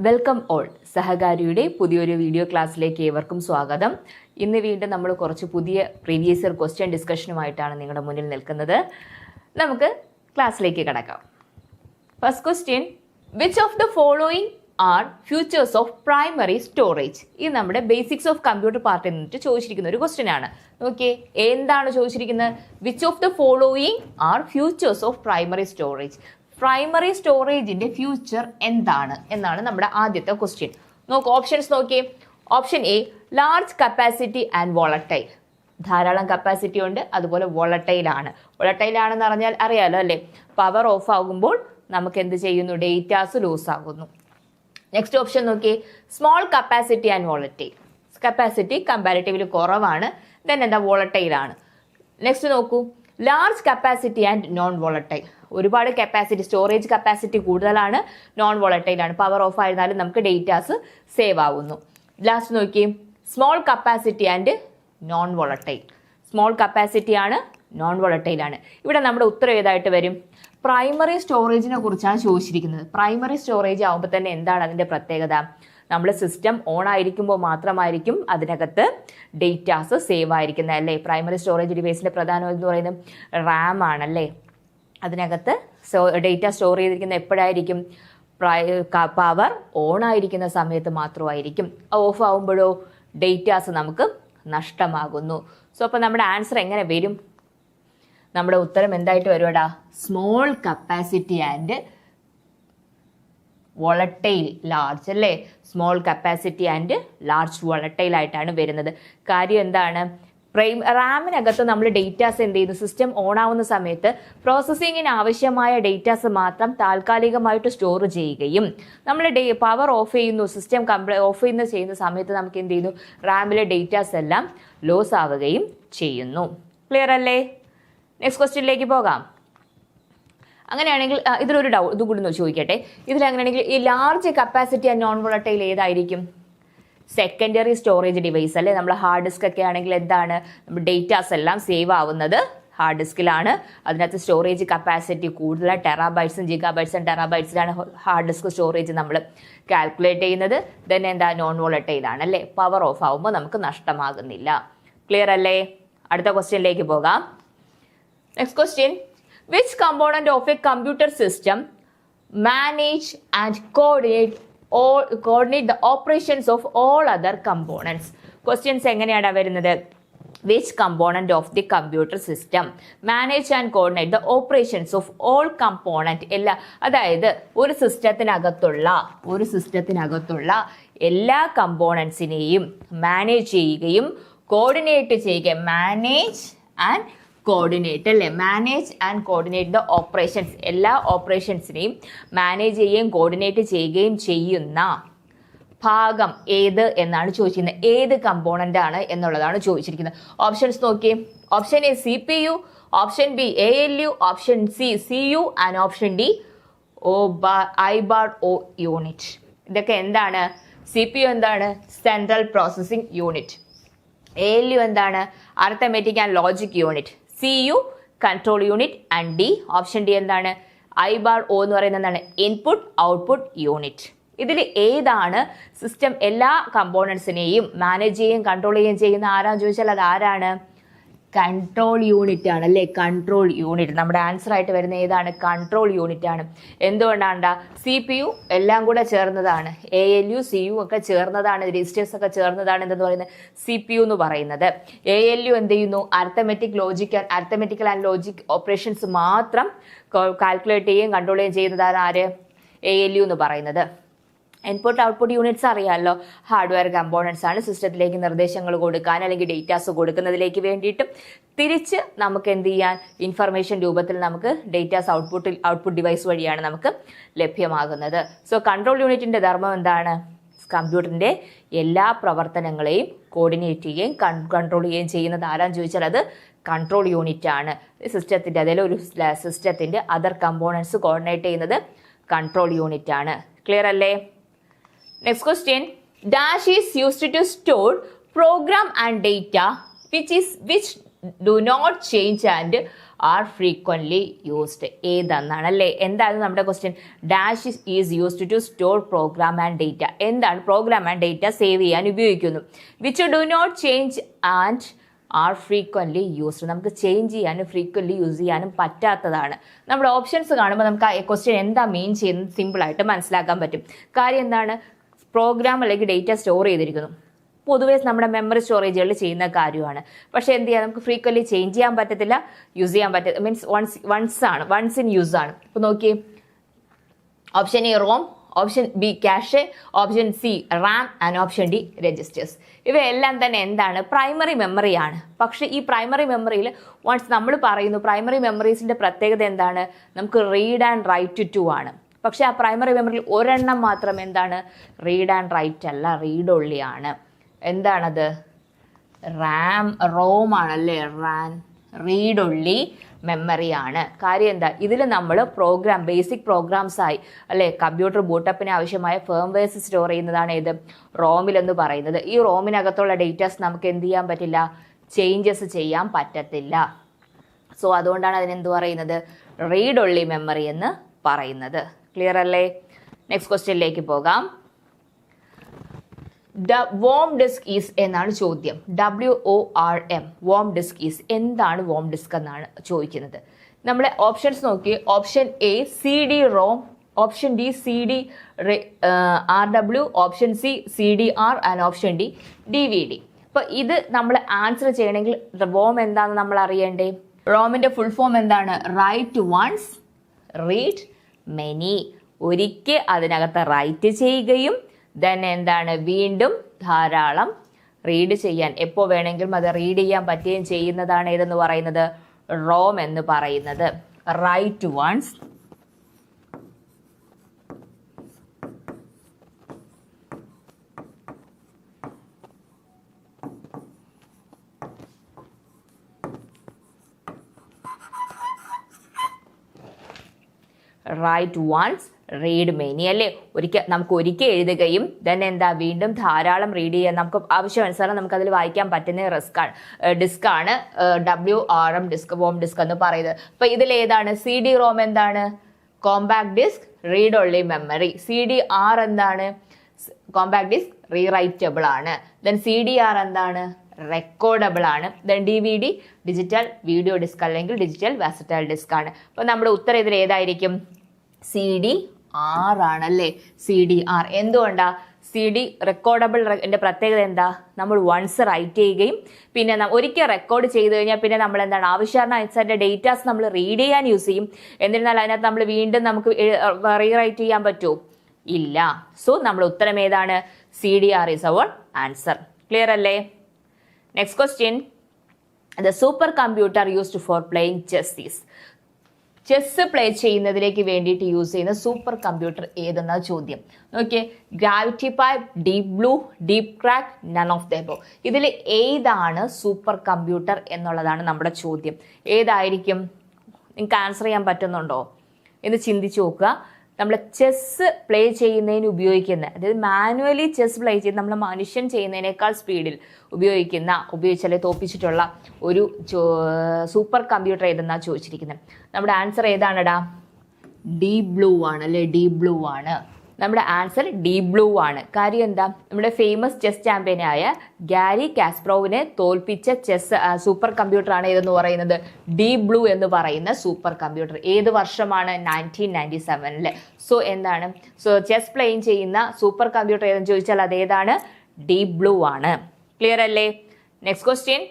Welcome all. സഹകാരിയുടെ പുതിയൊരു video ക്ലാസ്സിലേക്ക് ഏവർക്കും സ്വാഗതം. ഇന്ന് വീണ്ടും നമ്മൾ കുറച്ച് പുതിയ പ്രീവിയസ് ഇയർ ക്വസ്റ്റ്യൻ ഡിസ്കഷനുമായിട്ടാണ് നിങ്ങളുടെ മുന്നിൽ നിൽക്കുന്നത്. നമുക്ക് ക്ലാസ്സിലേക്ക് കടക്കാം. First question, which of the following are futures of primary storage? ഇത് നമ്മുടെ ബേസിക്സ് ഓഫ് കമ്പ്യൂട്ടർ പാർട്ടിൽ നിന്നിട്ട് ചോദിച്ചിരിക്കുന്ന ഒരു ക്വസ്റ്റ്യൻ ആണ്. ഓക്കെ, എന്താണ് ചോദിച്ചിരിക്കുന്നത്? Which of the following are futures of primary storage? Primary സ്റ്റോറേജിന്റെ ഫ്യൂച്ചർ എന്താണ് എന്നാണ് നമ്മുടെ ആദ്യത്തെ ക്വസ്റ്റ്യൻ. നോക്കൂ, ഓപ്ഷൻസ് നോക്കിയേ. Option A, large capacity and volatile. ധാരാളം കപ്പാസിറ്റി ഉണ്ട്, അതുപോലെ വോളട്ടൈൽ ആണ്. വോളട്ടൈൽ ആണെന്ന് പറഞ്ഞാൽ അറിയാലോ അല്ലേ, പവർ ഓഫ് ആകുമ്പോൾ നമുക്ക് എന്ത് ചെയ്യുന്നു? ഡേറ്റാസ് ലൂസ് ആകുന്നു. നെക്സ്റ്റ് ഓപ്ഷൻ നോക്കിയേ, small capacity and volatile. Capacity comparatively കുറവാണ്, ദെൻ എന്താ? വോളട്ടൈൽ ആണ്. നെക്സ്റ്റ് നോക്കൂ, large capacity and non volatile. ഒരുപാട് കപ്പാസിറ്റി, സ്റ്റോറേജ് കപ്പാസിറ്റി കൂടുതലാണ്, നോൺ വോളട്ടൈൽ ആണ്. പവർ ഓഫ് ആയിരുന്നാലും നമുക്ക് ഡേറ്റാസ് സേവ് ആവുന്നു. ലാസ്റ്റ് നോക്കി, small capacity and non volatile. Small capacity ആണ്, നോൺ വോളട്ടൈൽ ആണ്. ഇവിടെ നമ്മുടെ ഉത്തരം ഏതായിട്ട് വരും? പ്രൈമറി സ്റ്റോറേജിനെ കുറിച്ചാണ് ചോദിച്ചിരിക്കുന്നത്. പ്രൈമറി സ്റ്റോറേജ് ആകുമ്പോൾ തന്നെ എന്താണ് അതിൻ്റെ പ്രത്യേകത? നമ്മൾ സിസ്റ്റം ഓൺ ആയിരിക്കുമ്പോൾ മാത്രമായിരിക്കും അതിനകത്ത് ഡേറ്റാസ് സേവ് ആയിരിക്കുന്നത് അല്ലേ. പ്രൈമറി സ്റ്റോറേജ് ഡിവൈസിൻ്റെ പ്രധാനം എന്ന് പറയുന്നത് റാം ആണല്ലേ. അതിനകത്ത് ഡേറ്റ സ്റ്റോർ ചെയ്തിരിക്കുന്ന എപ്പോഴായിരിക്കും? പവർ ഓൺ ആയിരിക്കുന്ന സമയത്ത് മാത്രമായിരിക്കും. ഓഫ് ആകുമ്പോഴോ ഡേറ്റാസ് നമുക്ക് നഷ്ടമാകുന്നു. സോ അപ്പോൾ നമ്മുടെ ആൻസർ എങ്ങനെ വരും? നമ്മുടെ ഉത്തരം എന്തായിട്ട് വരുവാടാ? Small capacity and volatile large അല്ലേ. Small capacity and large volatile ആയിട്ടാണ് വരുന്നത്. കാര്യം എന്താണ്? റാമിനകത്ത് നമ്മൾ ഡേറ്റാസ് എന്ത് ചെയ്യുന്നു? സിസ്റ്റം ഓൺ ആവുന്ന സമയത്ത് പ്രോസസ്സിങ്ങിന് ആവശ്യമായ ഡേറ്റാസ് മാത്രം താൽക്കാലികമായിട്ട് സ്റ്റോർ ചെയ്യുകയും നമ്മൾ പവർ ഓഫ് ചെയ്യുന്നു, സിസ്റ്റം ഓഫ് ചെയ്യുന്ന സമയത്ത് നമുക്ക് എന്ത് ചെയ്യുന്നു? റാമിലെ ഡേറ്റാസ് എല്ലാം ലോസ് ആവുകയും ചെയ്യുന്നു. ക്ലിയർ അല്ലേ? നെക്സ്റ്റ് ക്വസ്റ്റ്യനിലേക്ക് പോകാം. അങ്ങനെയാണെങ്കിൽ ഇതിലൊരു ഇത് കൂടി ചോദിക്കട്ടെ. ഇതിലങ്ങനെയാണെങ്കിൽ ഈ large capacity and non volatile ഏതായിരിക്കും? സെക്കൻഡറി സ്റ്റോറേജ് ഡിവൈസ് അല്ലേ. നമ്മൾ ഹാർഡ് ഡിസ്ക് ഒക്കെ ആണെങ്കിൽ എന്താണ്? നമ്മുടെ ഡേറ്റാസ് എല്ലാം സേവ് ആവുന്നത് ഹാർഡ് ഡിസ്കിലാണ്. അതിനകത്ത് സ്റ്റോറേജ് കപ്പാസിറ്റി കൂടുതൽ, ടെറാബൈറ്റ്സും ജിഗാബൈറ്റ്സും ടെറാബൈറ്റ്സിലാണ് ഹാർഡ് ഡിസ്ക് സ്റ്റോറേജ് നമ്മൾ കാൽക്കുലേറ്റ് ചെയ്യുന്നത്. ദെൻ എന്താ? നോൺ വോളട്ടൈലാണ് അല്ലേ. പവർ ഓഫ് ആവുമ്പോൾ നമുക്ക് നഷ്ടമാകുന്നില്ല. ക്ലിയർ അല്ലേ? അടുത്ത ക്വസ്റ്റ്യനിലേക്ക് പോകാം. Next question, which component of a computer system manage and coordinate the operations of all other components? Questions എങ്ങനെയാണ് വരുന്നത്? Which component of the computer system manage and coordinate the operations of all component? അതായത് ഒരു സിസ്റ്റത്തിനകത്തുള്ള എല്ലാ കമ്പോണൻസിനെയും manage ചെയ്യുകയും coordinate ചെയ്യുകയും, manage and coordinate അല്ലേ. Manage and coordinate the operations. എല്ലാ ഓപ്പറേഷൻസിനെയും manage ചെയ്യുകയും കോർഡിനേറ്റ് ചെയ്യുകയും ചെയ്യുന്ന ഭാഗം ഏത് എന്നാണ് ചോദിച്ചിരിക്കുന്നത്. ഏത് കമ്പോണൻ്റ് ആണ് എന്നുള്ളതാണ് ചോദിച്ചിരിക്കുന്നത്. ഓപ്ഷൻസ് നോക്കിയേ. Option A CPU, option B ALU, option C CU and option D IBAR unit. ഇതൊക്കെ എന്താണ്? CPU എന്താണ്? Central processing unit. ALU എന്താണ്? Arithmetic and logic unit. CU control unit. And D option D എന്താണ്? IBAR എന്ന് പറയുന്നത് എന്താണ്? Input output unit. ഇതിൽ ഏതാണ് സിസ്റ്റം എല്ലാ കമ്പോണൻസിനെയും മാനേജ് ചെയ്യുകയും കൺട്രോൾ ചെയ്യുകയും ചെയ്യുന്ന ആരാന്ന് ചോദിച്ചാൽ അത് ആരാണ്? കൺട്രോൾ യൂണിറ്റ് ആണ് അല്ലേ. Control unit. നമ്മുടെ ആൻസർ ആയിട്ട് വരുന്ന ഏതാണ്? കൺട്രോൾ യൂണിറ്റ് ആണ്. എന്തുകൊണ്ടാണ്? CPU എല്ലാം കൂടെ ചേർന്നതാണ്. ALU CU ഒക്കെ ചേർന്നതാണ്, രജിസ്റ്റേഴ്സ് ഒക്കെ ചേർന്നതാണ് എന്തെന്ന് പറയുന്നത് CPU എന്ന് പറയുന്നത്. ALU എന്ത് ചെയ്യുന്നു? അർത്തമെറ്റിക്കൽ ആൻഡ് ലോജിക് ഓപ്പറേഷൻസ് മാത്രം കാൽക്കുലേറ്റ് ചെയ്യുകയും കൺട്രോൾ ചെയ്യുകയും ചെയ്യുന്നതാണ് ആര്? ALU എന്ന് പറയുന്നത്. ഇൻപുട്ട് ഔട്ട്പുട്ട് യൂണിറ്റ്സ് അറിയാമല്ലോ, ഹാർഡ്വെയർ കമ്പോണൻസ് ആണ്. സിസ്റ്റത്തിലേക്ക് നിർദ്ദേശങ്ങൾ കൊടുക്കാൻ അല്ലെങ്കിൽ ഡേറ്റാസ് കൊടുക്കുന്നതിലേക്ക് വേണ്ടിയിട്ടും തിരിച്ച് നമുക്ക് എന്ത് ചെയ്യാൻ? ഇൻഫർമേഷൻ രൂപത്തിൽ നമുക്ക് ഡേറ്റാസ് ഔട്ട്പുട്ട് ഡിവൈസ് വഴിയാണ് നമുക്ക് ലഭ്യമാകുന്നത്. സോ കൺട്രോൾ യൂണിറ്റിന്റെ ധർമ്മം എന്താണ്? കമ്പ്യൂട്ടറിന്റെ എല്ലാ പ്രവർത്തനങ്ങളെയും കോർഡിനേറ്റ് ചെയ്യുകയും കൺട്രോൾ ചെയ്യുകയും ചെയ്യുന്നത് ആരാന്ന് ചോദിച്ചാൽ അത് കൺട്രോൾ യൂണിറ്റ് ആണ്. സിസ്റ്റത്തിന്റെ, അതായത് ഒരു സിസ്റ്റത്തിന്റെ അതർ കമ്പോണൻസ് കോർഡിനേറ്റ് ചെയ്യുന്നത് കൺട്രോൾ യൂണിറ്റ് ആണ്. ക്ലിയർ അല്ലേ? Next question, dash is used to store program and data which do not change and are frequently used ഏതെന്നാണ് അല്ലേ. എന്താണ് നമ്മുടെ question? Dash is used to store program and data. എന്താണ് program and data save ചെയ്യാൻ ഉപയോഗിക്കുന്നു. Which do not change and are frequently used. നമുക്ക് change ചെയ്യാനും frequently use ചെയ്യാനും പറ്റാത്തതാണ്. നമ്മുടെ ഓപ്ഷൻസ് കാണുമ്പോൾ നമുക്ക് ആ ക്വസ്റ്റ്യൻ എന്താ മീൻ ചെയ്യുന്നത് സിമ്പിളായിട്ട് മനസ്സിലാക്കാൻ പറ്റും. കാര്യം എന്താണ്? പ്രോഗ്രാം അല്ലെങ്കിൽ ഡേറ്റ സ്റ്റോർ ചെയ്തിരിക്കുന്നു. പൊതുവേ നമ്മുടെ മെമ്മറി സ്റ്റോറേജുകളിൽ ചെയ്യുന്ന കാര്യമാണ്. പക്ഷേ എന്ത് ചെയ്യാം? നമുക്ക് ഫ്രീക്വൻലി ചേഞ്ച് ചെയ്യാൻ പറ്റത്തില്ല, യൂസ് ചെയ്യാൻ പറ്റത്തില്ല. മീൻസ് വൺസ് ഇൻ യൂസ് ആണ്. ഇപ്പോൾ നോക്കിയേ, option A ROM, option B cache, option C RAM and option D registers. ഇവയെല്ലാം തന്നെ എന്താണ്? പ്രൈമറി മെമ്മറിയാണ്. പക്ഷേ ഈ പ്രൈമറി മെമ്മറിയിൽ വൺസ് നമ്മൾ പറയുന്നു പ്രൈമറി മെമ്മറീസിൻ്റെ പ്രത്യേകത എന്താണ്? നമുക്ക് റീഡ് ആൻഡ് റൈറ്റ് ടു ആണ്. പക്ഷേ ആ പ്രൈമറി മെമ്മറിയിൽ ഒരെണ്ണം മാത്രം എന്താണ്? റീഡ് ആൻഡ് റൈറ്റ് അല്ല, റീഡ് ഒള്ളി ആണ്. എന്താണത്? റോം ആണല്ലേ. റീഡ് ഒള്ളി മെമ്മറിയാണ്. കാര്യം എന്താ? ഇതിൽ നമ്മൾ ബേസിക് പ്രോഗ്രാംസ് ആയി അല്ലെ, കമ്പ്യൂട്ടർ ബൂട്ടപ്പിന് ആവശ്യമായ ഫേംവെയർസ് സ്റ്റോർ ചെയ്യുന്നതാണ് ഏത്? റോമിൽ എന്ന് പറയുന്നത്. ഈ റോമിനകത്തുള്ള ഡേറ്റാസ് നമുക്ക് എന്ത് ചെയ്യാൻ പറ്റില്ല? ചേഞ്ചസ് ചെയ്യാൻ പറ്റത്തില്ല. സോ അതുകൊണ്ടാണ് അതിനെന്ത് പറയുന്നത്? റീഡ് ഒള്ളി മെമ്മറി എന്ന് പറയുന്നത്. ക്ലിയർ അല്ലേ? നെക്സ്റ്റ് ക്വസ്റ്റ്യനിലേക്ക് പോകാം. വോം ഡിസ്ക് ഈസ് എന്നാണ് ചോദ്യം. WORM, വോം ഡിസ്ക് ഈസ്. എന്താണ് വോം ഡിസ്ക് എന്നാണ് ചോദിക്കുന്നത്. നമ്മളെ ഓപ്ഷൻസ് നോക്കി. Option A CD ROM, option D CD RW, option C CDR and option D DVD. അപ്പോൾ ഇത് നമ്മൾ ആൻസർ ചെയ്യണമെങ്കിൽ വോം എന്താണെന്ന് നമ്മൾ അറിയണ്ടേ? റോമിന്റെ ഫുൾ ഫോം എന്താണ്? Write once, read many. ഒരിക്കൽ അതിനകത്ത് റൈറ്റ് ചെയ്യുകയും ദെൻ എന്താണ്? വീണ്ടും ധാരാളം റീഡ് ചെയ്യാൻ, എപ്പോൾ വേണമെങ്കിലും അത് റീഡ് ചെയ്യാൻ പറ്റുകയും ചെയ്യുന്നതാണ് ഏതെന്ന് പറയുന്നത്? റോം എന്ന് പറയുന്നത്. Write once, write once, read many അല്ലേ. നമുക്ക് ഒരിക്കൽ എഴുതുകയും ദെൻ എന്താ? വീണ്ടും ധാരാളം റീഡ് ചെയ്യാൻ നമുക്ക് ആവശ്യാനുസരണം നമുക്ക് അതിൽ വായിക്കാൻ പറ്റുന്ന ഡിസ്ക് ആണ് WRM ഡിസ്ക്, വോം ഡിസ്ക് എന്ന് പറയുന്നത്. അപ്പൊ ഇതിൽ ഏതാണ്? CD റോം എന്താണ്? Compact disk, read only memory. CDR എന്താണ്? കോമ്പാക്ട് ഡിസ്ക്, റീറൈറ്റബിൾ ആണ്. ദെൻ CDR എന്താണ്? റെക്കോർഡബിൾ ആണ്. Then DVD digital video disk അല്ലെങ്കിൽ ഡിജിറ്റൽ വെർസറ്റൈൽ ഡിസ്ക് ആണ്. അപ്പൊ നമ്മുടെ ഉത്തരം ഇതിൽ ഏതായിരിക്കും? CDR ആണല്ലേ. CDR. എന്തുകൊണ്ടാ? CD റെക്കോർഡബിൾ ന്റെ പ്രത്യേകത എന്താ? നമ്മൾ വൺസ് റൈറ്റ് ചെയ്യുകയും പിന്നെ ഒരിക്കൽ റെക്കോർഡ് ചെയ്ത് കഴിഞ്ഞാൽ പിന്നെ നമ്മൾ എന്താണ്? ആവശ്യാനുസരിച്ച ഡേറ്റാസ് നമ്മൾ റീഡ് ചെയ്യാൻ യൂസ് ചെയ്യും. എന്നിരുന്നാൽ അതിനകത്ത് നമ്മൾ വീണ്ടും നമുക്ക് റീറൈറ്റ് ചെയ്യാൻ പറ്റുമോ? ഇല്ല. സോ നമ്മൾ ഉത്തരം ഏതാണ്? CDR is our answer. Clear അല്ലേ? Next question. The super computer used for playing chess is. Chess play ചെയ്യുന്നതിലേക്ക് വേണ്ടിയിട്ട് യൂസ് ചെയ്യുന്ന സൂപ്പർ കമ്പ്യൂട്ടർ ഏതെന്ന ചോദ്യം. നോക്കിയേ, gravity pipe, deep blue, deep crack, none of the above. ഇതിൽ ഏതാണ് സൂപ്പർ കമ്പ്യൂട്ടർ എന്നുള്ളതാണ് നമ്മുടെ ചോദ്യം. ഏതായിരിക്കും? നിങ്ങൾക്ക് ആൻസർ ചെയ്യാൻ പറ്റുന്നുണ്ടോ എന്ന് ചിന്തിച്ചു നോക്കുക. നമ്മൾ ചെസ് പ്ലേ ചെയ്യുന്നതിന് ഉപയോഗിക്കുന്ന, അതായത് മാനുവലി ചെസ് പ്ലേ ചെയ്യുന്ന നമ്മൾ മനുഷ്യൻ ചെയ്യുന്നതിനേക്കാൾ സ്പീഡിൽ ഉപയോഗിച്ചാലേ തോപ്പിച്ചിട്ടുള്ള ഒരു സൂപ്പർ കമ്പ്യൂട്ടർ ഏതെന്നാണ് ചോദിച്ചിരിക്കുന്നത്. നമ്മുടെ ആൻസർ ഏതാണെടാ? ഡീപ് ബ്ലൂ ആണ് അല്ലേ. ഡീപ് ബ്ലൂ ആണ് നമ്മുടെ ആൻസർ. ഡീപ് ബ്ലൂ ആണ്. കാര്യം എന്താ? നമ്മുടെ ഫേമസ് ചെസ് ചാമ്പ്യനായ ഗാരി കാസ്പറോവിനെ തോൽപ്പിച്ച സൂപ്പർ കമ്പ്യൂട്ടർ ആണ് ഏതെന്ന് പറയുന്നത്? ഡീപ് ബ്ലൂ എന്ന് പറയുന്ന സൂപ്പർ കമ്പ്യൂട്ടർ. ഏത് വർഷമാണ്? 1997. സോ എന്താണ്? സോ ചെസ് പ്ലേയിങ് ചെയ്യുന്ന സൂപ്പർ കമ്പ്യൂട്ടർ ഏതെന്ന് ചോദിച്ചാൽ അതേതാണ്? ഡീപ് ബ്ലൂ ആണ്. ക്ലിയർ അല്ലേ? Next question.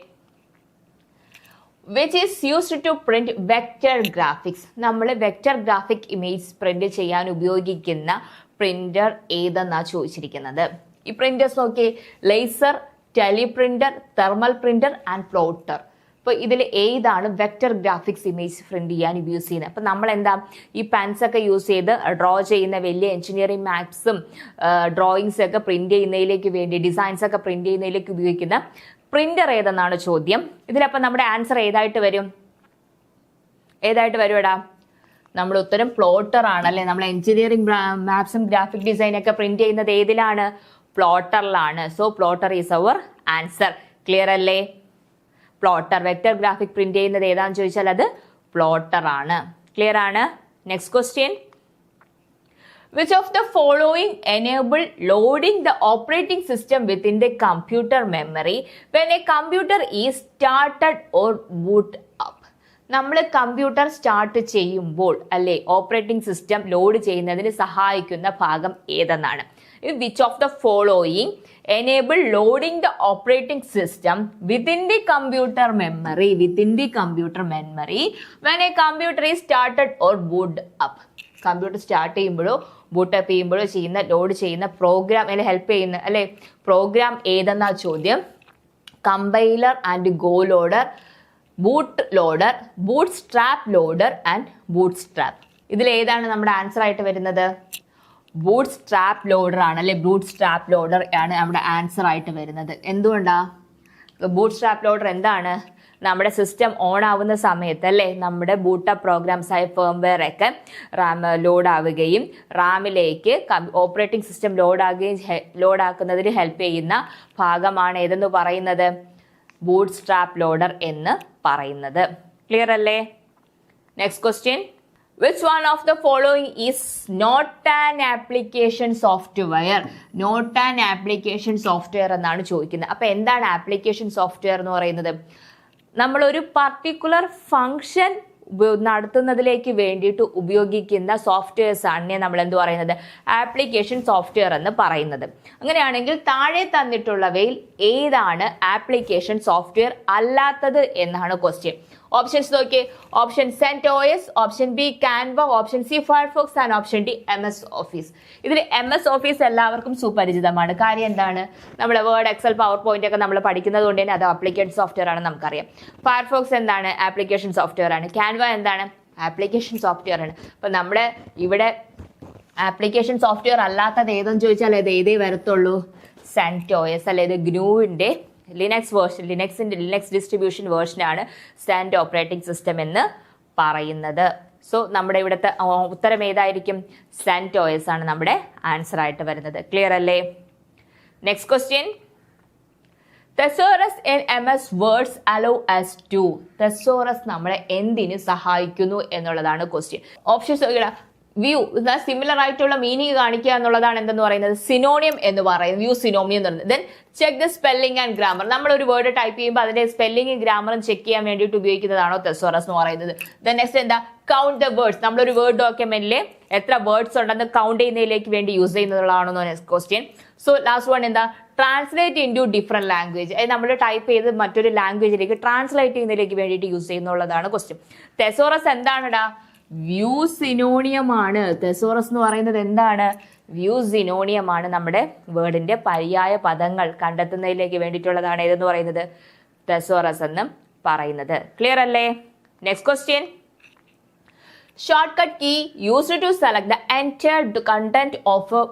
Which is used to print vector graphics. നമ്മൾ വെക്റ്റർ ഗ്രാഫിക് ഇമേജ് പ്രിന്റ് ചെയ്യാൻ ഉപയോഗിക്കുന്ന പ്രിന്റർ ഏതെന്നാ ചോദിച്ചിരിക്കുന്നത്. ഈ പ്രിന്റേഴ്സ് നോക്കി. Laser, teleprinter, thermal printer and plotter. അപ്പോൾ ഇതിൽ ഏതാണ് വെക്റ്റർ ഗ്രാഫിക്സ് ഇമേജ് പ്രിന്റ് ചെയ്യാൻ യൂസ് ചെയ്യുന്നത്? അപ്പം നമ്മൾ എന്താ ഈ പെൻസ് ഒക്കെ യൂസ് ചെയ്ത് ഡ്രോ ചെയ്യുന്ന വലിയ എഞ്ചിനീയറിംഗ് മാപ്സും ഡ്രോയിങ്സ് ഒക്കെ പ്രിന്റ് ചെയ്യുന്നതിലേക്ക് വേണ്ടി, ഡിസൈൻസ് ഒക്കെ പ്രിന്റ് ചെയ്യുന്നതിലേക്ക് ഉപയോഗിക്കുന്ന പ്രിന്റർ ഏതെന്നാണ് ചോദ്യം. ഇതിലപ്പം നമ്മുടെ ആൻസർ ഏതായിട്ട് വരും? എടാ? നമ്മുടെ ഉത്തരം പ്ലോട്ടർ ആണല്ലേ. നമ്മൾ എഞ്ചിനീയറിംഗ് മാപ്സും ഗ്രാഫിക് ഡിസൈനൊക്കെ പ്രിന്റ് ചെയ്യുന്നത് ഏതിലാണ്? പ്ലോട്ടറിലാണ്. So plotter is our answer. Clear അല്ലേ? പ്ലോട്ടർ. വെക്റ്റർ ഗ്രാഫിക് പ്രിന്റ് ചെയ്യുന്നത് ഏതാണെന്ന് ചോദിച്ചാൽ അത് പ്ലോട്ടർ ആണ്. ക്ലിയർ ആണ്? Next question. Which of the following enable loading the operating system within the computer memory when a computer is started or boot up? നമ്മൾ computer start ചെയ്യുമ്പോൾ അല്ലെ operating system load ചെയ്യുന്നതിന് സഹായിക്കുന്ന ഭാഗം ഏതെന്നാണ്. Which of the following enable loading the operating system within the computer memory when a computer is started or boot up? Computer start ചെയ്യുമ്പോഴോ boot-up ചെയ്യുമ്പോഴോ ചെയ്യുന്ന load ചെയ്യുന്ന പ്രോഗ്രാം അല്ലെങ്കിൽ ഹെൽപ്പ് ചെയ്യുന്ന അല്ലെ പ്രോഗ്രാം ഏതെന്നാ ചോദ്യം. Compiler and go loader, boot loader, bootstrap loader and bootstrap. ഇതിൽ ഏതാണ് നമ്മുടെ ആൻസർ ആയിട്ട് വരുന്നത്? ബൂട്ട് സ്ട്രാപ്പ് ലോഡർ ആണ് അല്ലെ. ബൂട്ട് സ്ട്രാപ്പ് ലോഡർ ആണ് നമ്മുടെ ആൻസർ ആയിട്ട് വരുന്നത്. എന്തുകൊണ്ടാ? ബൂട്ട് സ്ട്രാപ്പ് ലോഡർ എന്താണ്? നമ്മുടെ സിസ്റ്റം ഓൺ ആവുന്ന സമയത്ത് അല്ലേ നമ്മുടെ ബൂട്ടപ്പ് പ്രോഗ്രാംസ് ആയ ഫേംവെയർ ഒക്കെ ലോഡ് ആവുകയും റാമിലേക്ക് ഓപ്പറേറ്റിംഗ് സിസ്റ്റം ലോഡാക്കുന്നതിന് ഹെൽപ്പ് ചെയ്യുന്ന ഭാഗമാണ് ഏതെന്ന് പറയുന്നത്? ബൂട്ട് സ്ട്രാപ്പ് ലോഡർ എന്ന് പറയുന്നത്. ക്ലിയർ അല്ലേ? Next question. Which one of the following is not an application software? Not an application software എന്നാണ് ചോദിക്കുന്നത്. അപ്പൊ എന്താണ് ആപ്ലിക്കേഷൻ സോഫ്റ്റ്വെയർ എന്ന് പറയുന്നത്? നമ്മളൊരു പർട്ടിക്കുലർ ഫങ്ഷൻ നടത്തുന്നതിലേക്ക് വേണ്ടിയിട്ട് ഉപയോഗിക്കുന്ന സോഫ്റ്റ്വെയർസ് ആണ് നമ്മൾ എന്ത് പറയുന്നത്? ആപ്ലിക്കേഷൻ സോഫ്റ്റ്വെയർ എന്ന് പറയുന്നത്. അങ്ങനെയാണെങ്കിൽ താഴെ തന്നിട്ടുള്ളവയിൽ ഏതാണ് ആപ്ലിക്കേഷൻ സോഫ്റ്റ്വെയർ അല്ലാത്തത് എന്നാണ് ക്വസ്റ്റ്യൻ. ഓപ്ഷൻസ് നോക്കിയേ. Option CentOS, option B Canva, option C Firefox and option D MS Office. ഇതിൽ MS Office എല്ലാവർക്കും സുപരിചിതമാണ്. കാര്യം എന്താണ്? നമ്മുടെ വേർഡ്, എക്സൽ, പവർ പോയിന്റ് ഒക്കെ നമ്മൾ പഠിക്കുന്നത് കൊണ്ട് തന്നെ അത് ആപ്ലിക്കേഷൻ സോഫ്റ്റ്വെയർ ആണ് നമുക്കറിയാം. ഫയർഫോക്സ് എന്താണ്? ആപ്ലിക്കേഷൻ സോഫ്റ്റ്വെയർ ആണ്. Canva എന്താണ്? ആപ്ലിക്കേഷൻ സോഫ്റ്റ്വെയർ ആണ്. അപ്പൊ നമ്മുടെ ഇവിടെ ആപ്ലിക്കേഷൻ സോഫ്റ്റ്വെയർ അല്ലാത്തത് ഏതെന്ന് ചോദിച്ചാൽ ഏതേ വരത്തുള്ളൂ? CentOS അല്ലെ. ഇത് ഗ്നൂവിന്റെ ലിനക്സ് ഡിസ്ട്രിബ്യൂഷൻ വേർഷനാണ് സെന്റ് ഓപ്പറേറ്റിംഗ് സിസ്റ്റം എന്ന് പറയുന്നത്. സോ നമ്മുടെ ഇവിടുത്തെ ഉത്തരം ഏതായിരിക്കും? CentOS ആണ് നമ്മുടെ ആൻസർ ആയിട്ട് വരുന്നത്. ക്ലിയർ അല്ലേ? Next question. Thesaurus in MS Words allow us to. Thesaurus നമ്മളെ എന്തിനു സഹായിക്കുന്നു എന്നുള്ളതാണ് ക്വസ്റ്റ്യൻ. ഓപ്ഷൻസ് വ്യൂ സിമിലർ ആയിട്ടുള്ള മീനിങ് കാണിക്കുക എന്നുള്ളതാണ് എന്തെന്ന് പറയുന്നത്? സിനോണിയം എന്ന് പറയുന്നത്. വ്യൂ സിനോണിയം എന്ന് പറയുന്നത്. Then check the spelling and grammar. നമ്മൾ ഒരു വേർഡ് ടൈപ്പ് ചെയ്യുമ്പോൾ അതിന്റെ സ്പെല്ലിംഗും ഗ്രാമറും ചെക്ക് ചെയ്യാൻ വേണ്ടിയിട്ട് ഉപയോഗിക്കുന്നതാണോ തെസോറസ് എന്ന് പറയുന്നത്? ദെൻ നെക്സ്റ്റ് എന്താ? Count the words. നമ്മളൊരു വേർഡ് ഡോക്യുമെന്റിൽ എത്ര വേർഡ്സ് ഉണ്ടെന്ന് കൗണ്ട് ചെയ്യുന്നതിലേക്ക് വേണ്ടി യൂസ് ചെയ്യുന്നതാണോ ക്വസ്റ്റ്യൻ. സോ ലാസ്റ്റ് വൺ എന്താ? Translate into different language. നമ്മൾ ടൈപ്പ് ചെയ്ത് മറ്റൊരു ലാംഗ്വേജിലേക്ക് ട്രാൻസ്ലേറ്റ് ചെയ്യുന്നതിലേക്ക് വേണ്ടിയിട്ട് യൂസ് ചെയ്യുന്നുള്ളതാണ് ക്വസ്റ്റ്യൻ. തെസോറസ് എന്താണെടാ? വ്യൂ സിനോണിയം ആണ്. തെസോറസ് എന്ന് പറയുന്നത് എന്താണ്? വ്യൂ സിനോണിയം ആണ്. നമ്മുടെ വേർഡിന്റെ പര്യായ പദങ്ങൾ കണ്ടെത്തുന്നതിലേക്ക് വേണ്ടിയിട്ടുള്ളതാണ് ഏതെന്ന് പറയുന്നത്? തെസോറസ് എന്ന് പറയുന്നത്. ക്ലിയർ അല്ലേ? Next question. Shortcut key used to select the entire content of a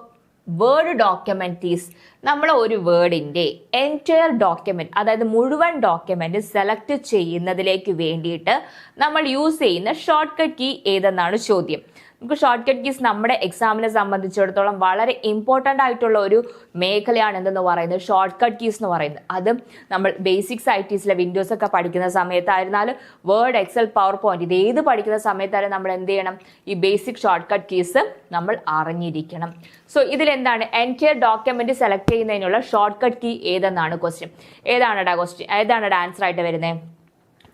word document is. നമ്മൾ ഒരു വേർഡിന്റെ എൻറ്റയർ ഡോക്യുമെന്റ്, അതായത് മുഴുവൻ ഡോക്യുമെന്റ് സെലക്ട് ചെയ്യുന്നതിലേക്ക് വേണ്ടിയിട്ട് നമ്മൾ യൂസ് ചെയ്യുന്ന ഷോർട്ട് കട്ട് കീ ഏതെന്നാണ് ചോദ്യം. നമുക്ക് ഷോർട്ട് കട്ട് കീസ് നമ്മുടെ എക്സാമിനെ സംബന്ധിച്ചിടത്തോളം വളരെ ഇമ്പോർട്ടൻ്റ് ആയിട്ടുള്ള ഒരു മേഖലയാണ് എന്തെന്ന് പറയുന്നത്? ഷോർട്ട് കട്ട് കീസ് എന്ന് പറയുന്നത്. അത് നമ്മൾ ബേസിക്സ് ITസിലെ വിൻഡോസ് ഒക്കെ പഠിക്കുന്ന സമയത്തായിരുന്നാലും വേർഡ്, എക്സൽ, പവർ പോയിന്റ് ഇത് ഏത് പഠിക്കുന്ന സമയത്തായാലും നമ്മൾ എന്ത് ചെയ്യണം? ഈ ബേസിക് ഷോർട്ട് കട്ട് കീസ് നമ്മൾ അറിഞ്ഞിരിക്കണം. സോ ഇതിലെന്താണ്? എൻറ്റയർ ഡോക്യുമെന്റ് സെലക്ട് ചെയ്യുന്നതിനുള്ള ഷോർട്ട് കട്ട് കീ ഏതെന്നാണ് ക്വസ്റ്റ്യൻ. ഏതാണ് ആൻസർ ആയിട്ട് വരുന്നത്?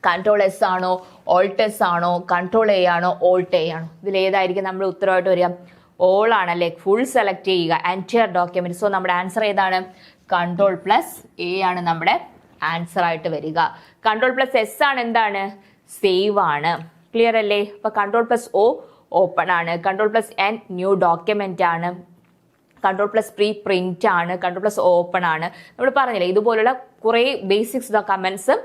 Ctrl+S ആണോ, Alt+S ആണോ, Ctrl+A ആണോ, Alt+A ആണോ? ഇതിൽ ഏതായിരിക്കും നമ്മുടെ ഉത്തരവായിട്ട് വരിക? ഓൾ ആണല്ലേ. ഫുൾ സെലക്ട് ചെയ്യുക എൻറ്റയർ ഡോക്യുമെന്റ്. സോ നമ്മുടെ ആൻസർ ഏതാണ്? Ctrl+A ആണ് നമ്മുടെ ആൻസർ ആയിട്ട് വരിക. Ctrl+S ആണ് എന്താണ്? സേവ് ആണ്. ക്ലിയർ അല്ലേ? അപ്പൊ Ctrl+O ഓപ്പൺ ആണ്. Ctrl+N ന്യൂ ഡോക്യുമെന്റ് ആണ്. Ctrl+P പ്രിന്റ് ആണ്. Ctrl+O ഓപ്പൺ ആണ്. നമ്മൾ പറഞ്ഞില്ലേ ഇതുപോലുള്ള കുറെ ബേസിക്സ് കമന്റ്സ്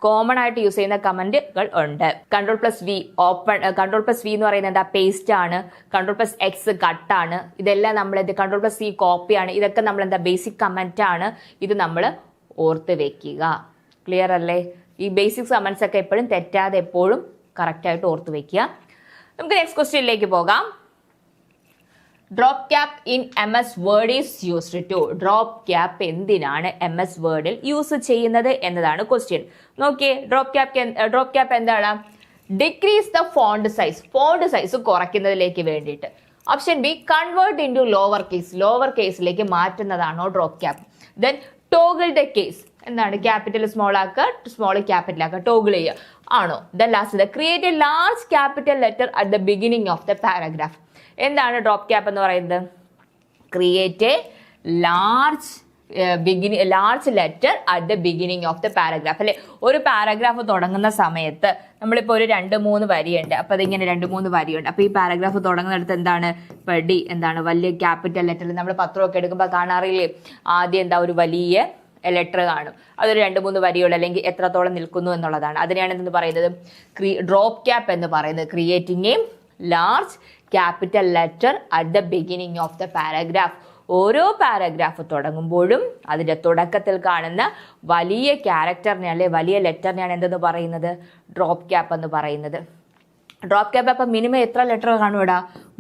കോമൺ ആയിട്ട് യൂസ് ചെയ്യുന്ന കമന്റുകൾ ഉണ്ട്. Ctrl+V open. Ctrl+V എന്ന് പറയുന്നത് എന്താ? പേസ്റ്റ് ആണ്. Ctrl+X കട്ട് ആണ്. ഇതെല്ലാം നമ്മൾ Ctrl+C കോപ്പി ആണ്. ഇതൊക്കെ നമ്മൾ എന്താ? ബേസിക് കമന്റ് ആണ്. ഇത് നമ്മൾ ഓർത്ത് വെക്കുക. ക്ലിയർ അല്ലേ? ഈ ബേസിക് കമന്റ്സ് ഒക്കെ എപ്പോഴും തെറ്റാതെ എപ്പോഴും കറക്റ്റ് ആയിട്ട് ഓർത്ത് വെക്കുക. നമുക്ക് നെക്സ്റ്റ് ക്വസ്റ്റ്യനിലേക്ക് പോകാം. Drop cap in MS Word is used to. Drop cap എന്തിനാണ് MS Wordൽ യൂസ് ചെയ്യുന്നത് എന്നതാണ് ക്വസ്റ്റ്യൻ. നോക്കിയേ, ഡ്രോപ്പ് ക്യാപ്പ് എന്താണ്? ഡിക്രീസ് ദ ഫോണ്ട് സൈസ് കുറയ്ക്കുന്നതിലേക്ക് വേണ്ടിയിട്ട്. Option B convert into lower കേസിലേക്ക് മാറ്റുന്നതാണോ drop cap. Then toggle the case, എന്താണ് ക്യാപിറ്റൽ സ്മോൾ ആക്കുക, സ്മോൾ ക്യാപിറ്റൽ ആക്കുക, ടോഗിൾ ചെയ്യുക ആണോ. Then last create a large capital letter at the beginning of the paragraph. എന്താണ് ഡ്രോപ്പ് ക്യാപ്പ് എന്ന് പറയുന്നത്? Create a large letter at the beginning of the paragraph. അല്ലെ, ഒരു പാരഗ്രാഫ് തുടങ്ങുന്ന സമയത്ത് നമ്മളിപ്പോൾ ഒരു 2-3 വരിയുണ്ട്, അപ്പൊ അതിങ്ങനെ 2-3 വരിയുണ്ട്. അപ്പൊ ഈ പാരഗ്രാഫ് തുടങ്ങുന്നിടത്ത് എന്താണ് ഡി എന്താണ് വലിയ ക്യാപിറ്റൽ ലെറ്ററിൽ നമ്മൾ പത്രമൊക്കെ എടുക്കുമ്പോൾ കാണാറില്ലേ, ആദ്യം എന്താ ഒരു വലിയ ലെറ്റർ കാണും, അതൊരു 2-3 വരികൾ അല്ലെങ്കിൽ എത്രത്തോളം നിൽക്കുന്നു എന്നുള്ളതാണ്. അതിനെയാണ് എന്തെന്ന് പറയുന്നത്, ഡ്രോപ്പ് ക്യാപ്പ് എന്ന് പറയുന്നത്. Creating A large capital letter at the beginning of the paragraph. ഓരോ പാരഗ്രാഫ് തുടങ്ങുമ്പോഴും അതിന്റെ തുടക്കത്തിൽ കാണുന്ന വലിയ ക്യാരക്ടറിനെ അല്ലെ വലിയ ലെറ്ററിനെയാണ് എന്തെന്ന് പറയുന്നത്, ഡ്രോപ്പ് ക്യാപ്പ് എന്ന് പറയുന്നത്. ഡ്രോപ്പ് ക്യാപ്പ് അപ്പം മിനിമം എത്ര ലെറ്റർ കാണും ഇവിടെ?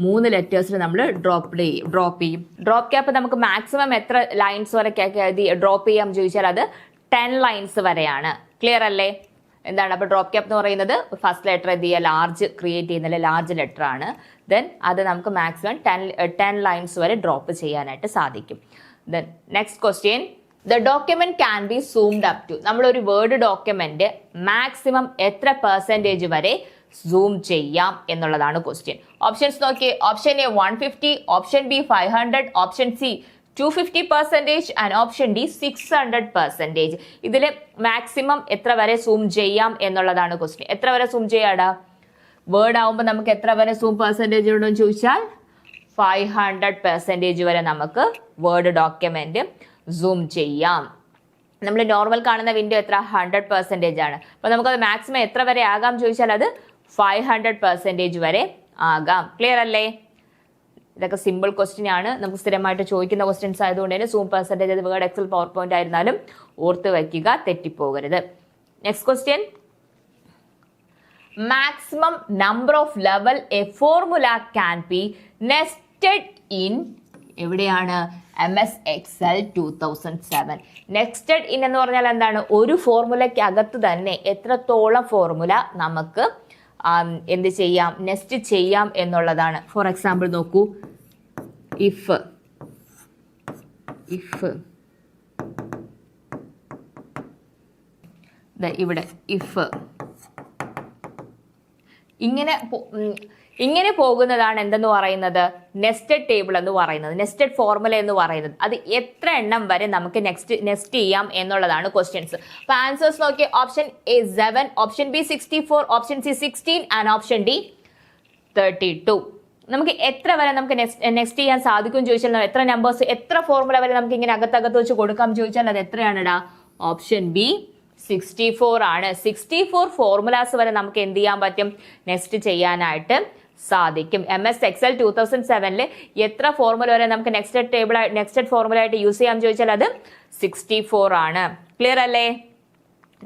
3 ലെറ്റേഴ്സിൽ നമ്മൾ ഡ്രോപ്പ് ചെയ്യും. ഡ്രോപ്പ് ക്യാപ്പ് നമുക്ക് മാക്സിമം എത്ര ലൈൻസ് വരെ ഡ്രോപ്പ് ചെയ്യാം ചോദിച്ചാൽ അത് 10 ലൈൻസ് വരെയാണ്. ക്ലിയർ അല്ലേ? എന്താണ് അപ്പോൾ ഡ്രോപ്പ് ക്യാപ്പ് എന്ന് പറയുന്നത്? ഫസ്റ്റ് ലെറ്റർ എന്ത് ചെയ്യുക, ലാർജ് ക്രിയേറ്റ് ചെയ്യുന്ന ലാർജ് ലെറ്റർ ആണ്. ദെൻ അത് നമുക്ക് മാക്സിമം 10 ലൈൻസ് വരെ ഡ്രോപ്പ് ചെയ്യാനായിട്ട് സാധിക്കും. Then next question, the document can be zoomed up to. നമ്മളൊരു വേർഡ് ഡോക്യുമെന്റ് മാക്സിമം എത്ര പെർസെൻറ്റേജ് വരെ സൂം ചെയ്യാം എന്നുള്ളതാണ് ക്വസ്റ്റ്യൻ. ഓപ്ഷൻസ് നോക്കിയേ. Option A 150, option B 500, option C 250% and option D 600%. ഇതിൽ മാക്സിമം എത്ര വരെ സൂം ചെയ്യാം എന്നുള്ളതാണ് ക്വസ്റ്റ്യൻ. എത്ര വരെ സൂം ചെയ്യാടാ? വേർഡ് ആവുമ്പോൾ നമുക്ക് എത്ര വരെ സൂം പെർസെൻറ്റേജ് ഉണ്ടെന്ന് ചോദിച്ചാൽ 500% വരെ നമുക്ക് വേർഡ് ഡോക്യുമെന്റ് സൂം ചെയ്യാം. നമ്മൾ നോർമൽ കാണുന്ന വിൻഡോ എത്ര? 100% ആണ്. അപ്പോൾ നമുക്കത് മാക്സിമം എത്ര വരെ ആകാം ചോദിച്ചാൽ അത് 500% വരെ ആകാം. ക്ലിയർ അല്ലേ? ഇതൊക്കെ സിമ്പിൾ ക്വസ്റ്റ്യൻ ആണ്, നമുക്ക് സ്ഥിരമായിട്ട് ചോദിക്കുന്ന ക്വസ്റ്റ്യൻസ് ആയതുകൊണ്ട് തന്നെ സൂം പെർസെൻറ്റേജ് അത് വേർഡ്, എക്സൽ, പവർ പോയിന്റ് ആയിരുന്നാലും ഓർത്ത് വയ്ക്കുക, തെറ്റിപ്പോകരുത്. Next question, maximum number of level a formula can be nested in. എവിടെയാണ്? MS Excel 2007. നെസ്റ്റഡ് ഇൻ എന്ന് പറഞ്ഞാൽ എന്താണ്? ഒരു ഫോർമുലയ്ക്ക് അകത്ത് തന്നെ എത്രത്തോളം ഫോർമുല നമുക്ക് എന്ത് ചെയ്യാം, നെസ്റ്റ് ചെയ്യാം എന്നുള്ളതാണ്. ഫോർ എക്സാമ്പിൾ നോക്കൂ, ഇഫ് ഇവിടെ ഇഫ് ഇങ്ങനെ പോകുന്നതാണ് എന്തെന്ന് പറയുന്നത്, നെസ്റ്റഡ് ടേബിൾ എന്ന് പറയുന്നത്, നെസ്റ്റഡ് ഫോർമുല എന്ന് പറയുന്നത്. അത് എത്ര എണ്ണം വരെ നമുക്ക് നെസ്റ്റ് ചെയ്യാം എന്നുള്ളതാണ് ക്വസ്റ്റ്യൻസ്. അപ്പൊ ആൻസേഴ്സ് നോക്കി. Option A 7, option B 64, option C 16 and option D 32. നമുക്ക് എത്ര വരെ നമുക്ക് നെക്സ്റ്റ് ചെയ്യാൻ സാധിക്കും ചോദിച്ചാൽ, എത്ര നമ്പേഴ്സ്, എത്ര ഫോർമുല വരെ നമുക്ക് ഇങ്ങനെ അകത്തകത്ത് വെച്ച് കൊടുക്കാം ചോദിച്ചാൽ അത് എത്രയാണെടാ? ഓപ്ഷൻ ബി 64 ആണ്. 64 ഫോർമുലാസ് വരെ നമുക്ക് എന്ത് ചെയ്യാൻ പറ്റും, നെക്സ്റ്റ് ചെയ്യാനായിട്ട് സാധിക്കും. MS Excel 2007 എത്ര ഫോർമുല വരെ നമുക്ക് നെക്സ്റ്റഡ് ഫോർമുല ആയിട്ട് യൂസ് ചെയ്യാൻ ചോദിച്ചാൽ അത് 64 ആണ്. ക്ലിയർ അല്ലേ?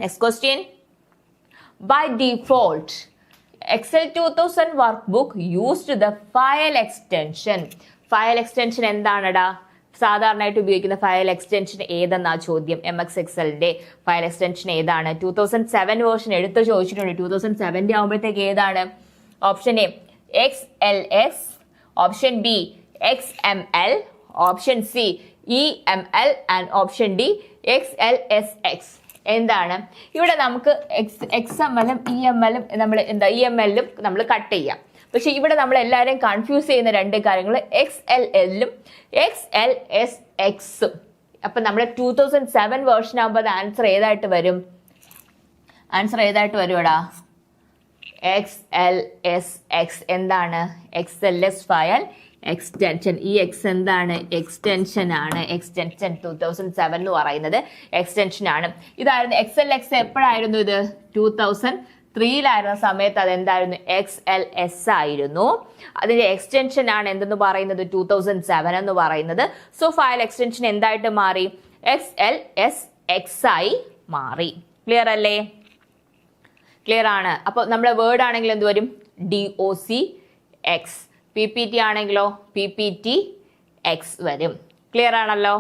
Next question, by default Excel 2000 workbook used the file extension. File extension എന്താണെടാ? സാധാരണയായിട്ട് ഉപയോഗിക്കുന്ന ഫയൽ എക്സ്റ്റൻഷൻ ഏതെന്നാ ചോദ്യം. MS Excelന്റെ ഫയൽ എക്സ്റ്റൻഷൻ ഏതാണ്? 2007 വേർഷൻ എടുത്ത് ചോദിച്ചിട്ടുണ്ട്. 2007 ആകുമ്പോഴത്തേക്ക് ഏതാണ്? Option A XLS, option B XML, option C EML and option D XLSX. എന്താണ് ഇവിടെ? നമുക്ക് XML-ഉം EML-ഉം നമ്മൾ EML-ഉം നമ്മൾ കട്ട് ചെയ്യാം. പക്ഷെ ഇവിടെ നമ്മൾ എല്ലാവരും കൺഫ്യൂസ് ചെയ്യുന്ന 2 കാര്യങ്ങൾ XLL-ഉം XLSX-ഉം. അപ്പൊ നമ്മുടെ 2007 വേർഷൻ ആകുമ്പോൾ അത് ആൻസർ ഏതായിട്ട് വരും? എടാ? XLSX. എന്താണ്? XLS file extension. ഈ എക്സ് എന്താണ്? എക്സ്റ്റൻഷൻ ആണ്. എക്സ്റ്റൻഷൻ 2007 എന്ന് പറയുന്നത് എക്സ്റ്റൻഷൻ ആണ്. ഇതായിരുന്നു XLX. എപ്പോഴായിരുന്നു ഇത്? 2003 സമയത്ത് അതെന്തായിരുന്നു? XLS ആയിരുന്നു. അതിന്റെ എക്സ്റ്റൻഷൻ ആണ് എന്തെന്ന് പറയുന്നത്? 2007 എന്ന് പറയുന്നത്. സോ ഫയൽ എക്സ്റ്റൻഷൻ എന്തായിട്ട് മാറി? XLSX ആയി മാറി. ക്ലിയർ അല്ലേ? ക്ലിയർ ആണ്. അപ്പോൾ നമ്മുടെ വേർഡ് ആണെങ്കിൽ എന്ത് വരും? DOCX. PPT ആണെങ്കിലോ PPTX വരും. ക്ലിയർ ആണല്ലോ?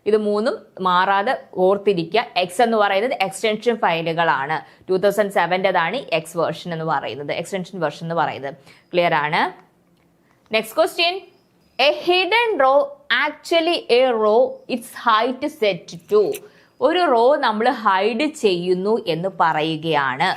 ഇത് മൂന്നും മാറാതെ ഓർത്തിരിക്കുക. എക്സ് എന്ന് പറയുന്നത് എക്സ്റ്റൻഷൻ ഫയലുകളാണ്. 2007ൻ്റെതാണ് എക്സ് വേർഷൻ എന്ന് പറയുന്നത്, എക്സ്റ്റൻഷൻ വേർഷൻ എന്ന് പറയുന്നത്. ക്ലിയർ ആണ്? Next question, a hidden row actually a row it's height set to. ഒരു റോ നമ്മൾ ഹൈഡ് ചെയ്യുന്നു എന്ന് പറയുകയാണ്.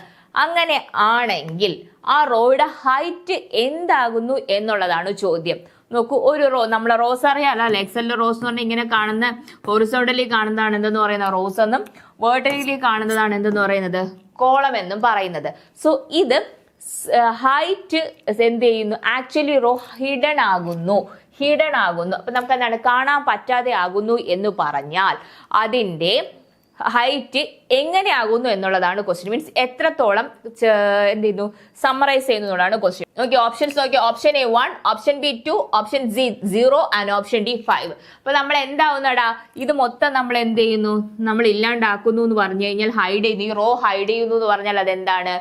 അങ്ങനെ ആണെങ്കിൽ ആ റോയുടെ ഹൈറ്റ് എന്താകുന്നു എന്നുള്ളതാണ് ചോദ്യം. നോക്കൂ, ഒരു റോ, നമ്മളെ റോസ് അറിയാലോ അല്ലെ, എക്സലിലെ റോസ് എന്ന് പറഞ്ഞാൽ ഇങ്ങനെ കാണുന്ന ഹൊറിസോണ്ടലി കാണുന്നതാണ് എന്തെന്ന് പറയുന്നത് റോസ് എന്നും, വേർട്ടിക്കലി കാണുന്നതാണ് എന്തെന്ന് പറയുന്നത് കോളം എന്നും പറയുന്നത്. സോ ഇത് ഹൈറ്റ് എന്ത് ചെയ്യുന്നു, ആക്ച്വലി റോ ഹിഡൻ ആകുന്നു. അപ്പൊ നമുക്ക് എന്താണ്, കാണാൻ പറ്റാതെ ആകുന്നു എന്ന് പറഞ്ഞാൽ അതിന്റെ ഹൈറ്റ് എങ്ങനെയാകുന്നു എന്നുള്ളതാണ് ക്വസ്റ്റ്യൻ. മീൻസ് എത്രത്തോളം എന്ത് ചെയ്യുന്നു, സമ്മറൈസ് ചെയ്യുന്നു എന്നുള്ളതാണ് ക്വസ്റ്റ്യൻ. നോക്കി ഓപ്ഷൻസ് നോക്കി, option A 1, option B 2, option C 0 and option D 5. അപ്പൊ നമ്മൾ എന്താവുന്നടാ, ഇത് മൊത്തം നമ്മൾ എന്ത് ചെയ്യുന്നു, നമ്മൾ ഇല്ലാണ്ടാക്കുന്നു എന്ന് പറഞ്ഞു കഴിഞ്ഞാൽ ഹൈഡ് ചെയ്യുന്നു, ഈ റോ ഹൈഡ് ചെയ്യുന്നു എന്ന് പറഞ്ഞാൽ അതെന്താണ്,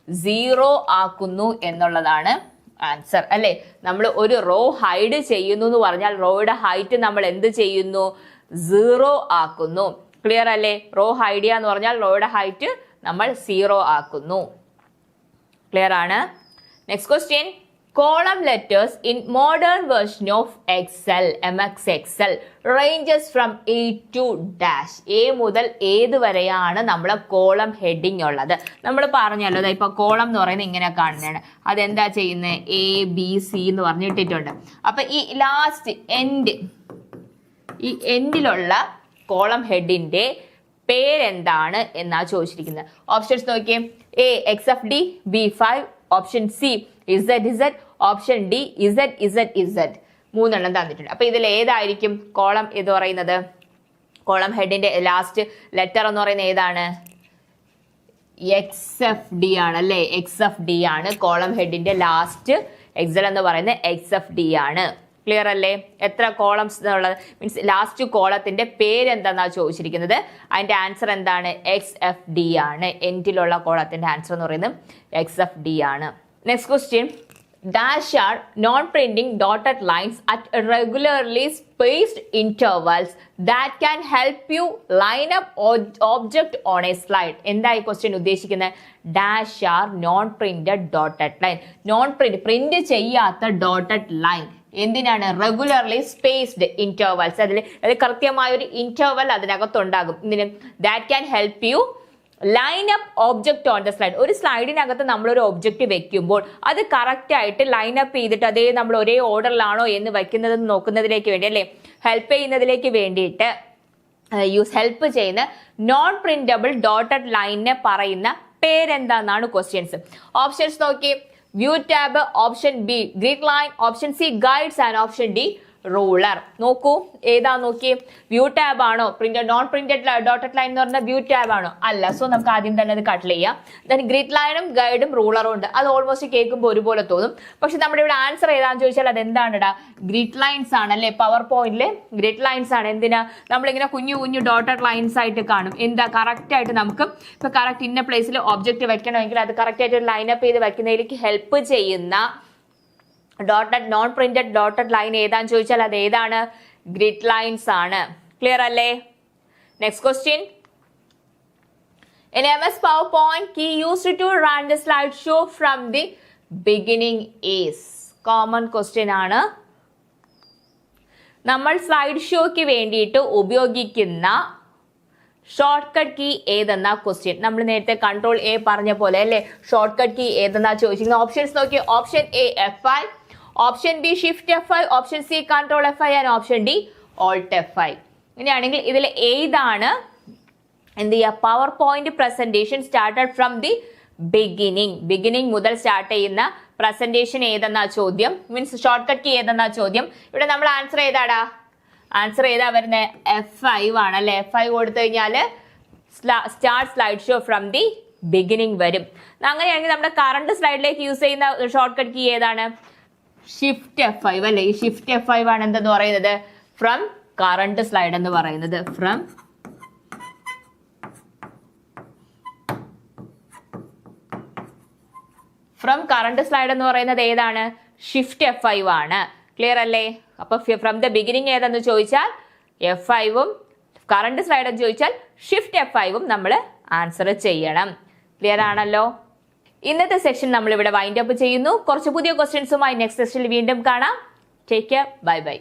0 ആക്കുന്നു എന്നുള്ളതാണ് ആൻസർ അല്ലെ. നമ്മൾ ഒരു റോ ഹൈഡ് ചെയ്യുന്നു എന്ന് പറഞ്ഞാൽ റോയുടെ ഹൈറ്റ് നമ്മൾ എന്ത് ചെയ്യുന്നു, 0 ആക്കുന്നു. ക്ലിയർ അല്ലേ? റോ ഹൈഡ് ചെയ്യുക എന്ന് പറഞ്ഞാൽ റോയുടെ ഹൈറ്റ് നമ്മൾ 0 ആക്കുന്നു. ക്ലിയർ ആണ്? Next question, column letters in modern version of Excel MX Excel ranges from A to dash. A മുതൽ ഏത് വരെയാണ് നമ്മളെ കോളം ഹെഡിങ് ഉള്ളത്? നമ്മൾ പറഞ്ഞല്ലോ, ഇപ്പൊ കോളം എന്ന് പറയുന്നത് ഇങ്ങനെ കാണുന്നതാണ്. അതെന്താ ചെയ്യുന്നത്, ABC എന്ന് പറഞ്ഞിട്ടിട്ടുണ്ട്. അപ്പൊ ഈ ലാസ്റ്റ് ഈ എൻഡിലുള്ള കോളം ഹെഡിന്റെ പേരെന്താണ് എന്നാ ചോദിച്ചിരിക്കുന്നത്. ഓപ്ഷൻസ് നോക്കിയേ, A XFD, B 5, option C ZZ, option D ZZZ. 3 എണ്ണം തന്നിട്ടുണ്ട്. അപ്പൊ ഇതിൽ ഏതായിരിക്കും കോളം എന്ന് പറയുന്നത്, കോളം ഹെഡിന്റെ ലാസ്റ്റ് ലെറ്റർ എന്ന് പറയുന്നത് ഏതാണ്, XFD ആണ് അല്ലെ. XFD ആണ് കോളം ഹെഡിന്റെ ലാസ്റ്റ്. എക്സൽ എന്ന് പറയുന്നത് XFD ആണ്. ക്ലിയർ അല്ലേ? എത്ര കോളംസ് എന്നുള്ളത് മീൻസ് ലാസ്റ്റ് കോളത്തിന്റെ പേരെന്താന്നാ ചോദിച്ചിരിക്കുന്നത്. അതിന്റെ ആൻസർ എന്താണ്, XFD ആണ്. എൻഡിലുള്ള കോളത്തിന്റെ ആൻസർ എന്ന് പറയുന്നത് XFD ആണ്. Next question, dash are non printing dotted lines at regularly spaced intervals that can help you line up object on a slide. എന്താ ഈ ക്വസ്റ്റ്യൻ ഉദ്ദേശിക്കുന്നത്? Dash are non printed dotted line. Print ചെയ്യാത്ത dotted line എന്തിനാണ്, regularly spaced intervals. അതിൽ കൃത്യമായ ഒരു interval അതിനകത്തുണ്ടാകും. ഇതിന് that can help you line up object on the slide. ഒരു സ്ലൈഡിനകത്ത് നമ്മളൊരു ഒബ്ജക്റ്റ് വെക്കുമ്പോൾ അത് കറക്റ്റ് ആയിട്ട് ലൈൻ അപ്പ് ചെയ്തിട്ട് അതേ നമ്മൾ ഒരേ ഓർഡറിലാണോ എന്ന് വെക്കുന്നത് നോക്കുന്നതിലേക്ക് വേണ്ടി അല്ലെ, ഹെൽപ്പ് ചെയ്യുന്നതിലേക്ക് വേണ്ടിയിട്ട് ഹെൽപ്പ് ചെയ്യുന്ന നോൺ പ്രിന്റബിൾ ഡോട്ടഡ് ലൈനിനെ പറയുന്ന പേരെന്താന്നാണ് ക്വസ്റ്റ്യൻസ്. ഓപ്ഷൻസ് നോക്കി, view tab, option B grid line, option C guides and option D ruler. നോക്കൂ ഏതാ നോക്കി, വ്യൂ ടാബ് ആണോ, നോൺ പ്രിന്റഡ് ഡോട്ടഡ് ലൈൻ എന്ന് പറഞ്ഞാൽ വ്യൂ ടാബ് ആണോ? അല്ല. സോ നമുക്ക് ആദ്യം തന്നെ അത് കട്ട് ചെയ്യാം. ദെൻ ഗ്രിഡ് ലൈനും ഗൈഡും റൂളറും ഉണ്ട്. അത് ഓൾമോസ്റ്റ് കേൾക്കുമ്പോൾ ഒരുപോലെ തോന്നും. പക്ഷെ നമ്മുടെ ഇവിടെ ആൻസർ ഏതാന്ന് ചോദിച്ചാൽ അത് എന്താണിടാ, ഗ്രിഡ് ലൈൻസ് ആണ് അല്ലെ. പവർ പോയിന്റിലെ ഗ്രിഡ് ലൈൻസ് ആണ്. എന്തിനാ, നമ്മളിങ്ങനെ കുഞ്ഞു ഡോട്ടഡ് ലൈൻസ് ആയിട്ട് കാണും. എന്താ കറക്റ്റ് ആയിട്ട് നമുക്ക് ഇപ്പൊ കറക്റ്റ് ഇന്ന പ്ലേസിൽ ഒബ്ജക്റ്റ് വെക്കണമെങ്കിൽ അത് കറക്റ്റ് ആയിട്ട് ലൈനപ്പ് ചെയ്ത് വെക്കുന്നതിലേക്ക് ഹെൽപ്പ് ചെയ്യുന്ന dotted non printed dotted line ഏതാന്ന് ചോദിച്ചാൽ അത് ഏതാണ്, ഗ്രിഡ് ലൈൻസ് ആണ്. ക്ലിയർ അല്ലേ? Next question, in MS PowerPoint key used to run the slideshow from the beginning is. Common question ആണ്. നമ്മൾ സ്ലൈഡ് ഷോയ്ക്ക് വേണ്ടിയിട്ട് ഉപയോഗിക്കുന്ന ഷോർട്ട് കട്ട് കീ ഏതെന്നാ ക്വസ്റ്റ്യൻ. നമ്മൾ നേരത്തെ കൺട്രോൾ എ പറഞ്ഞ പോലെ അല്ലെ, ഷോർട്ട് കട്ട് കീ ഏതെന്നാ ചോദിച്ചിരിക്കുന്നത്. ഓപ്ഷൻസ് നോക്കി, option A F5, option B shift F5, option C control F5 and option D Alt F5. ഇങ്ങനെയാണെങ്കിൽ ഇതിൽ ഏതാണ് എന്ത് ചെയ്യുക, power point presentation started from the beginning മുതൽ സ്റ്റാർട്ട് ചെയ്യുന്ന പ്രസന്റേഷൻ ഏതെന്നാ ചോദ്യം. മീൻസ് ഷോർട്ട് കട്ട് കീ ഏതെന്നാ ചോദ്യം. ഇവിടെ നമ്മൾ ആൻസർ ഏതാടാ, ആൻസർ ഏതാ വരുന്നത്, F5 ആണ് അല്ലെ. F5 കൊടുത്തു കഴിഞ്ഞാൽ start slide show from the beginning വരും. അങ്ങനെയാണെങ്കിൽ നമ്മുടെ കറണ്ട് സ്ലൈഡിലേക്ക് യൂസ് ചെയ്യുന്ന ഷോർട്ട് കട്ട് കീ ഏതാണ്, ഷിഫ്റ്റ് F5 അല്ലെ. ഈ ഷിഫ്റ്റ് F5 ആണ് എന്തെന്ന് പറയുന്നത്, ഫ്രം കറണ്ട് സ്ലൈഡ് എന്ന് പറയുന്നത്. ഫ്രം കറണ്ട് സ്ലൈഡ് എന്ന് പറയുന്നത് ഏതാണ്, ഷിഫ്റ്റ് F5 ആണ്. ക്ലിയർ അല്ലേ? അപ്പൊ ഫ്രം ദ ബിഗിനിങ് ഏതെന്ന് ചോദിച്ചാൽ F5ഉം കറണ്ട് സ്ലൈഡർ ചോദിച്ചാൽ ഷിഫ്റ്റ് F5 നമ്മൾ ആൻസർ ചെയ്യണം. ക്ലിയർ ആണല്ലോ? ഇന്നത്തെ സെഷൻ നമ്മൾ ഇവിടെ വൈൻഡ് അപ്പ് ചെയ്യുന്നു. കുറച്ച് പുതിയ ക്വസ്റ്റ്യൻസുമായി നെക്സ്റ്റ് സെഷനിൽ വീണ്ടും കാണാം. Take care. Bye bye.